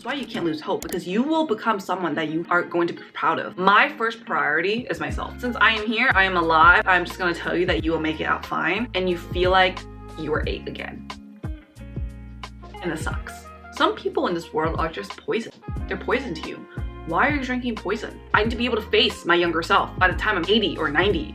why you can't lose hope, because you will become someone that you are going to be proud of. My first priority is myself. Since I am here, I am alive, I'm just gonna tell you that you will make it out fine and you feel like you are 8 again. And it sucks. Some people in this world are just poison. They're poison to you. Why are you drinking poison? I need to be able to face my younger self by the time I'm 80 or 90.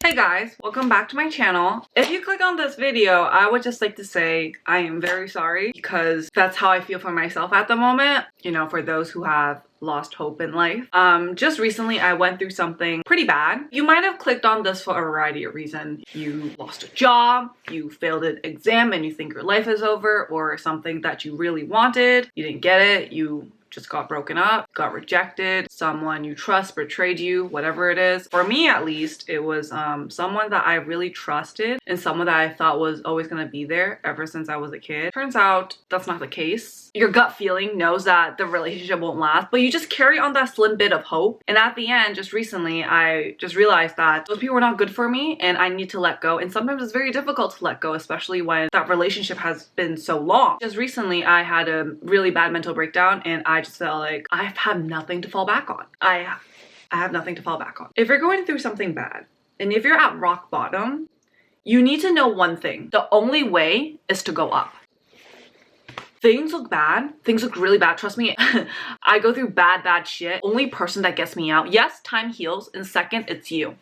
Hey guys, welcome back to my channel. If you click on this video, I would just like to say I am very sorry, because that's how I feel for myself at the moment. You know, for those who have lost hope in life. Just recently I went through something pretty bad. You might have clicked on this for a variety of reasons. You lost a job, you failed an exam and you think your life is over, or something that you really wanted, you didn't get it, you just got broken up, got rejected, someone you trust betrayed you, whatever it is. For me at least, it was someone that I really trusted and someone that I thought was always gonna be there ever since I was a kid. Turns out that's not the case. Your gut feeling knows that the relationship won't last, but you just carry on that slim bit of hope. And at the end, just recently, I just realized that those people were not good for me and I need to let go. And sometimes it's very difficult to let go, especially when that relationship has been so long. Just recently, I had a really bad mental breakdown and I just felt like I have nothing to fall back on. I have nothing to fall back on. If you're going through something bad and if you're at rock bottom, you need to know one thing. The only way is to go up. Things look bad. Things look really bad. Trust me, I go through bad shit. Only person that gets me out. Yes, time heals. And second, it's you.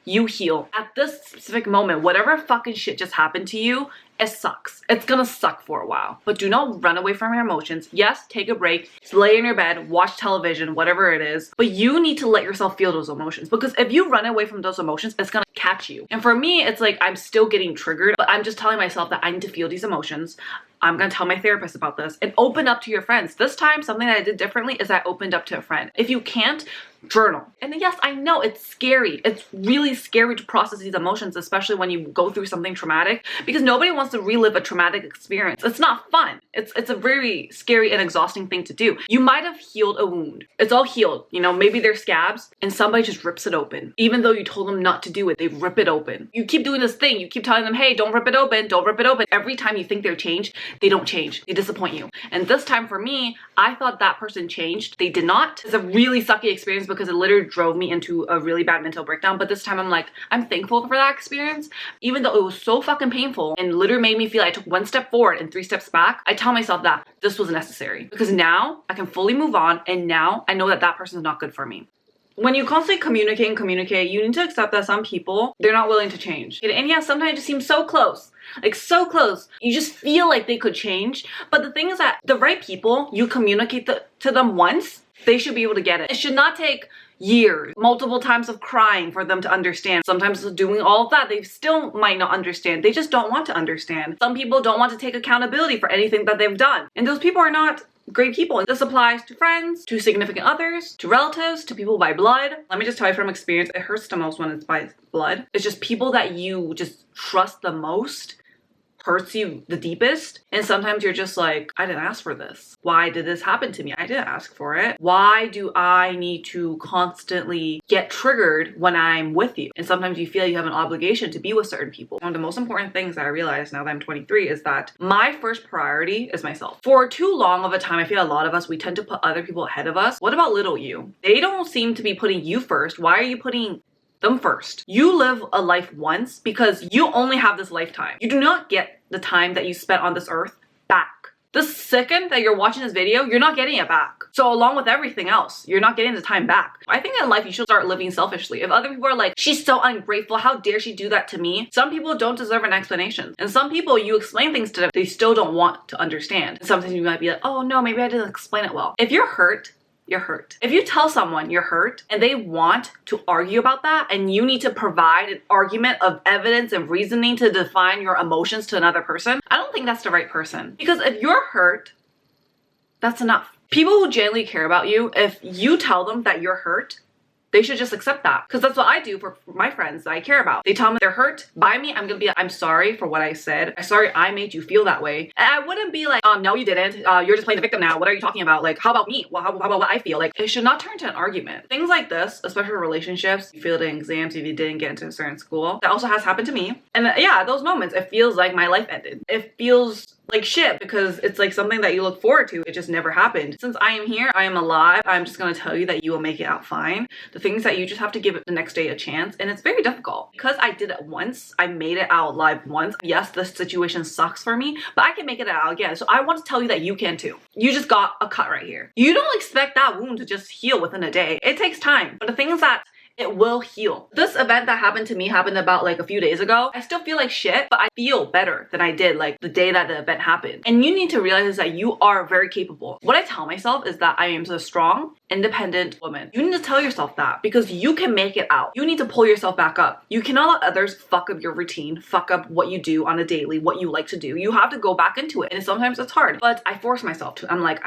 You heal. At this specific moment, whatever fucking shit just happened to you, it sucks. It's gonna suck for a while. But do not run away from your emotions. Yes, take a break. Lay in your bed, watch television, whatever it is. But you need to let yourself feel those emotions. Because if you run away from those emotions, it's gonna catch you. And for me, it's like I'm still getting triggered, but I'm just telling myself that I need to feel these emotions. I'm gonna tell my therapist about this and open up to your friends. This time, something that I did differently is I opened up to a friend. If you can't, journal. And yes, I know it's scary. It's really scary to process these emotions, especially when you go through something traumatic, because nobody wants to relive a traumatic experience. It's not fun. It's a very scary and exhausting thing to do. You might have healed a wound. It's all healed. You know, maybe there's scabs and somebody just rips it open. Even though you told them not to do it, they rip it open. You keep doing this thing. You keep telling them, hey, don't rip it open. Don't rip it open. Every time you think they're changed, they don't change. They disappoint you. And this time for me, I thought that person changed. They did not. It's a really sucky experience because it literally drove me into a really bad mental breakdown. But this time I'm like, I'm thankful for that experience. Even though it was so fucking painful and literally made me feel like I took 1 step forward and 3 steps back, I tell myself that this was necessary. Because now I can fully move on and now I know that that person is not good for me. When you constantly communicate, you need to accept that some people, they're not willing to change. And yeah, sometimes it just seems so close. Like so close. You just feel like they could change. But the thing is that the right people, you communicate to them once, they should be able to get it. It should not take years, multiple times of crying for them to understand. Sometimes doing all of that, they still might not understand. They just don't want to understand. Some people don't want to take accountability for anything that they've done. And those people are not great people. And this applies to friends, to significant others, to relatives, to people by blood. Let me just tell you from experience, it hurts the most when it's by blood. It's just people that you just trust the most hurts you the deepest. And sometimes you're just like, I didn't ask for this. Why did this happen to me? I didn't ask for it. Why do I need to constantly get triggered when I'm with you? And sometimes you feel you have an obligation to be with certain people. One of the most important things that I realized now that I'm 23 is that my first priority is myself. For too long of a time, I feel a lot of us, we tend to put other people ahead of us. What about little you? They don't seem to be putting you first. Why are you putting them first? You live a life once because you only have this lifetime. You do not get the time that you spent on this earth back. The second that you're watching this video, you're not getting it back. So along with everything else, you're not getting the time back. I think in life you should start living selfishly. If other people are like, she's so ungrateful, how dare she do that to me? Some people don't deserve an explanation. And some people, you explain things to them, they still don't want to understand. And sometimes you might be like, oh no, maybe I didn't explain it well. If you're hurt, you're hurt. If you tell someone you're hurt and they want to argue about that and you need to provide an argument of evidence and reasoning to define your emotions to another person, I don't think that's the right person. Because if you're hurt, that's enough. People who genuinely care about you, if you tell them that you're hurt, they should just accept that. Because that's what I do for my friends that I care about. They tell me they're hurt by me. I'm gonna be like, I'm sorry for what I said. I'm sorry I made you feel that way. And I wouldn't be like, no, you didn't. You're just playing the victim now. What are you talking about? Like, how about me? Well, how about what I feel? Like, it should not turn to an argument. Things like this, especially in relationships, you failed in exams if you didn't get into a certain school. That also has happened to me. And yeah, those moments, it feels like my life ended. It feels like shit, because it's like something that you look forward to. It just never happened. Since I am here, I am alive, I'm just gonna tell you that you will make it out fine. The things that you just have to give it the next day a chance, and it's very difficult. Because I did it once, I made it out alive once. Yes, this situation sucks for me, but I can make it out again. So I want to tell you that you can too. You just got a cut right here. You don't expect that wound to just heal within a day. It takes time. But the thing is that it will heal. This event that happened to me happened about like a few days ago. I still feel like shit, but I feel better than I did like the day that the event happened. And you need to realize that you are very capable. What I tell myself is that I am a strong, independent woman. You need to tell yourself that because you can make it out. You need to pull yourself back up. You cannot let others fuck up your routine, fuck up what you do on a daily, what you like to do. You have to go back into it. And sometimes it's hard, but I force myself to. I'm like,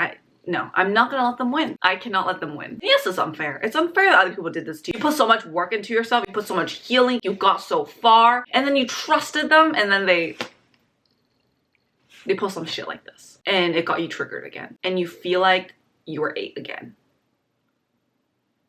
no, I'm not gonna let them win. I cannot let them win. Yes, it's unfair. It's unfair that other people did this to you. You put so much work into yourself, you put so much healing, you got so far, and then you trusted them, and then they pull some shit like this. And it got you triggered again. And you feel like you were 8 again.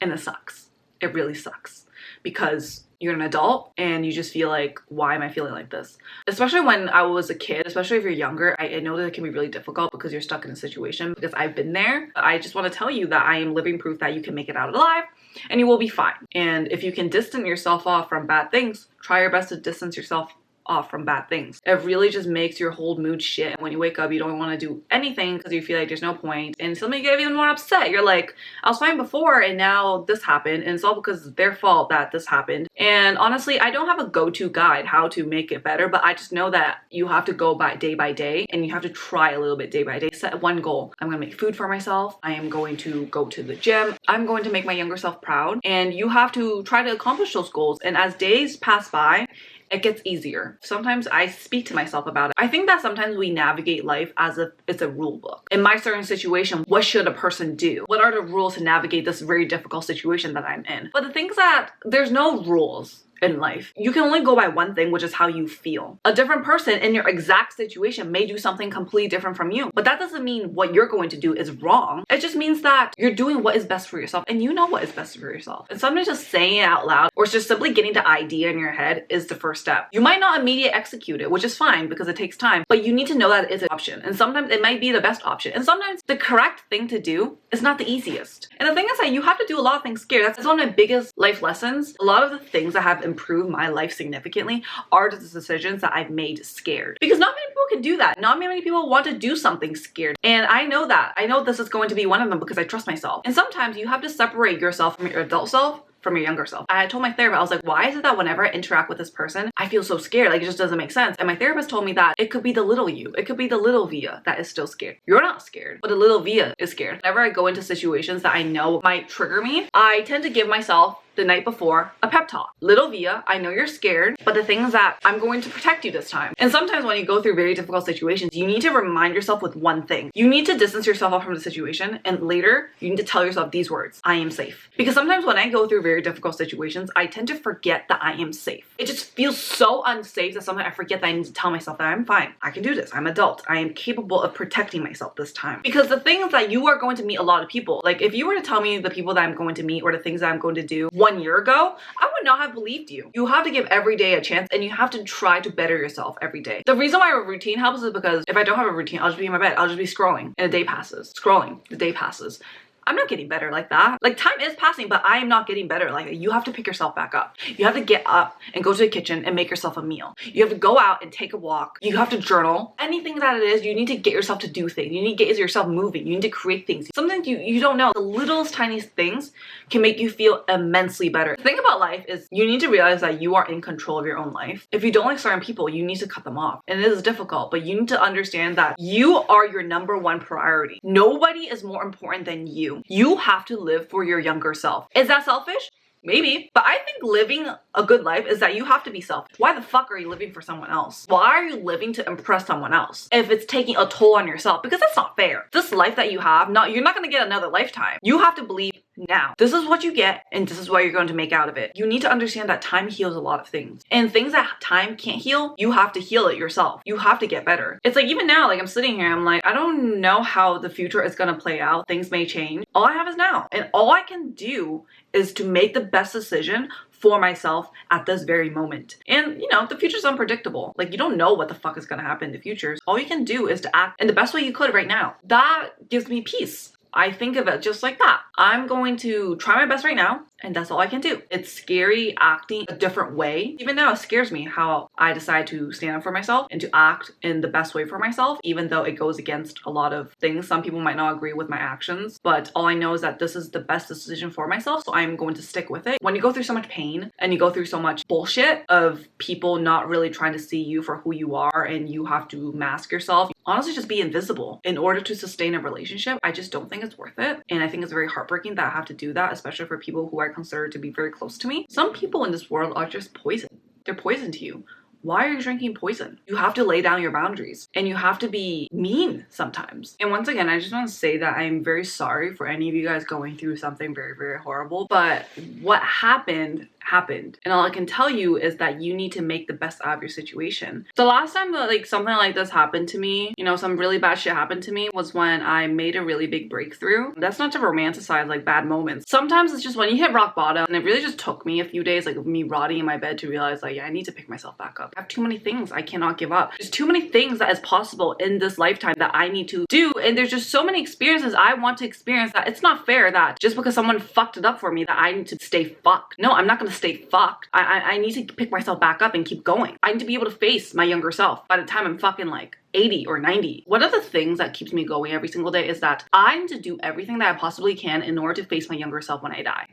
And it sucks. It really sucks. Because you're an adult and you just feel like, why am I feeling like this? Especially when I was a kid, especially if you're younger, I know that it can be really difficult because you're stuck in a situation, because I've been there. I just want to tell you that I am living proof that you can make it out alive and you will be fine. And if you can distance yourself off from bad things, try your best to distance yourself off from bad things. It really just makes your whole mood shit. When you wake up, you don't want to do anything because you feel like there's no point, and suddenly you get even more upset. You're like, I was fine before and now this happened, and it's all because it's their fault that this happened. And honestly, I don't have a go-to guide how to make it better, but I just know that you have to go by day, and you have to try a little bit day by day. Set one goal. I'm gonna make food for myself. I am going to go to the gym. I'm going to make my younger self proud, and you have to try to accomplish those goals. And as days pass by, it gets easier. Sometimes I speak to myself about it. I think that sometimes we navigate life as if it's a rule book. In my certain situation, what should a person do? What are the rules to navigate this very difficult situation that I'm in? But the thing is that there's no rules in life. You can only go by one thing, which is how you feel. A different person in your exact situation may do something completely different from you, but that doesn't mean what you're going to do is wrong. It just means that you're doing what is best for yourself, and you know what is best for yourself. And sometimes just saying it out loud or just simply getting the idea in your head is the first step. You might not immediately execute it, which is fine because it takes time, but you need to know that it's an option. And sometimes it might be the best option. And sometimes the correct thing to do is not the easiest. And the thing is that you have to do a lot of things scared. That's one of my biggest life lessons. A lot of the things that have improved my life significantly are the decisions that I've made scared. Because not many people can do that. Not many people want to do something scared. And I know that. I know this is going to be one of them because I trust myself. And sometimes you have to separate yourself from your adult self from your younger self. I told my therapist, I was like, why is it that whenever I interact with this person, I feel so scared? Like, it just doesn't make sense. And my therapist told me that it could be the little you. It could be the little Via that is still scared. You're not scared, but the little Via is scared. Whenever I go into situations that I know might trigger me, I tend to give myself the night before a pep talk. Little Via, I know you're scared, but the thing is that I'm going to protect you this time. And sometimes when you go through very difficult situations, you need to remind yourself with one thing. You need to distance yourself off from the situation, and later you need to tell yourself these words: I am safe. Because sometimes when I go through very difficult situations, I tend to forget that I am safe. It just feels so unsafe that sometimes I forget that I need to tell myself that I'm fine. I can do this. I'm adult. I am capable of protecting myself this time. Because the thing is that you are going to meet a lot of people. Like, if you were to tell me the people that I'm going to meet or the things that I'm going to do 1 year ago, I would not have believed you. You have to give every day a chance, and you have to try to better yourself every day. The reason why a routine helps is because if I don't have a routine, I'll just be in my bed. I'll just be scrolling, and a day passes. Scrolling, the day passes. I'm not getting better like that. Like, time is passing, but I am not getting better like that. You have to pick yourself back up. You have to get up and go to the kitchen and make yourself a meal. You have to go out and take a walk. You have to journal. Anything that it is, you need to get yourself to do things. You need to get yourself moving. You need to create things. Something you don't know. The littlest, tiniest things can make you feel immensely better. The thing about life is you need to realize that you are in control of your own life. If you don't like certain people, you need to cut them off. And it is difficult, but you need to understand that you are your #1 priority. Nobody is more important than you. You have to live for your younger self. Is that selfish? Maybe. But I think living a good life is that you have to be selfish. Why the fuck are you living for someone else? Why are you living to impress someone else if it's taking a toll on yourself? Because that's not fair. This life that you have, you're not going to get another lifetime. You have to believe now. This is what you get, and this is what you're going to make out of it. You need to understand that time heals a lot of things. And things that time can't heal, you have to heal it yourself. You have to get better. It's like, even now, like, I'm sitting here, I'm like, I don't know how the future is going to play out. Things may change. All I have is now. And all I can do is to make the best decision for myself at this very moment. And you know, the future's unpredictable. Like, you don't know what the fuck is gonna happen in the future. All you can do is to act in the best way you could right now. That gives me peace. I think of it just like that. I'm going to try my best right now, and that's all I can do. It's scary acting a different way. Even now, it scares me how I decide to stand up for myself and to act in the best way for myself, even though it goes against a lot of things. Some people might not agree with my actions, but all I know is that this is the best decision for myself, so I'm going to stick with it. When you go through so much pain and you go through so much bullshit of people not really trying to see you for who you are and you have to mask yourself, honestly, just be invisible in order to sustain a relationship. I just don't think it's worth it. And I think it's very heartbreaking that I have to do that, especially for people who I consider to be very close to me. Some people in this world are just poison. They're poison to you. Why are you drinking poison? You have to lay down your boundaries and you have to be mean sometimes. And once again, I just want to say that I'm very sorry for any of you guys going through something very, very horrible. But what happened. And all I can tell you is that you need to make the best out of your situation. The last time that like something like this happened to me, you know, some really bad shit happened to me, was when I made a really big breakthrough. That's not to romanticize like bad moments. Sometimes it's just when you hit rock bottom, and it really just took me a few days, like me rotting in my bed, to realize like, yeah, I need to pick myself back up. I have too many things I cannot give up. There's too many things that is possible in this lifetime that I need to do, and there's just so many experiences I want to experience that it's not fair that just because someone fucked it up for me that I need to stay fucked. No, I'm not gonna stay fucked. I need to pick myself back up and keep going. I need to be able to face my younger self by the time I'm fucking like 80 or 90. One of the things that keeps me going every single day is that I need to do everything that I possibly can in order to face my younger self when I die.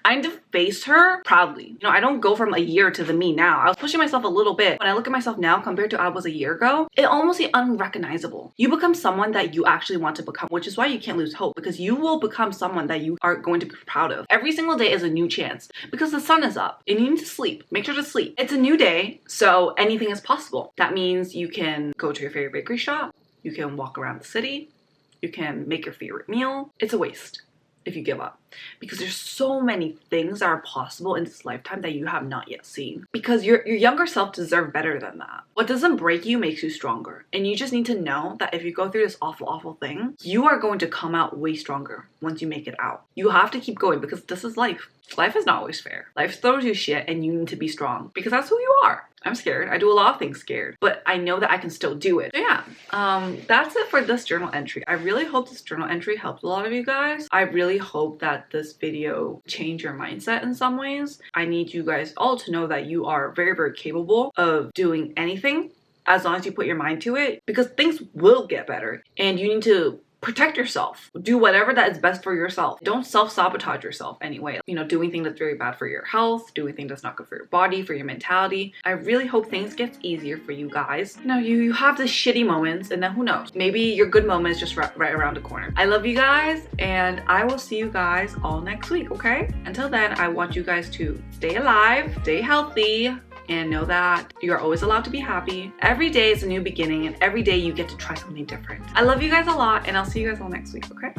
I need to face her proudly. You know, I don't go from a year to the me now. I was pushing myself a little bit. When I look at myself now compared to I was a year ago, it almost is unrecognizable. You become someone that you actually want to become, which is why you can't lose hope, because you will become someone that you are going to be proud of. Every single day is a new chance because the sun is up and you need to sleep. Make sure to sleep. It's a new day, so anything is possible. That means you can go to your favorite bakery shop. You can walk around the city. You can make your favorite meal. It's a waste if you give up, because there's so many things that are possible in this lifetime that you have not yet seen, because your younger self deserves better than that. What doesn't break you makes you stronger, and you just need to know that if you go through this awful thing, you are going to come out way stronger once you make it out. You have to keep going, because this is life. Life is not always fair. Life throws you shit and you need to be strong, because that's who you are. I'm scared. I do a lot of things scared, but I know that I can still do it. So yeah, that's it for this journal entry. I really hope this journal entry helped a lot of you guys. I really hope that this video changed your mindset in some ways. I need you guys all to know that you are very, very capable of doing anything as long as you put your mind to it, because things will get better and you need to protect yourself. Do whatever that is best for yourself. Don't self-sabotage yourself anyway. You know, doing things that's very bad for your health, doing things that's not good for your body, for your mentality. I really hope things get easier for you guys. You know, you have the shitty moments, and then who knows? Maybe your good moment is just right around the corner. I love you guys, and I will see you guys all next week, okay? Until then, I want you guys to stay alive, stay healthy, and know that you're always allowed to be happy. Every day is a new beginning, and every day you get to try something different. I love you guys a lot, and I'll see you guys all next week, okay?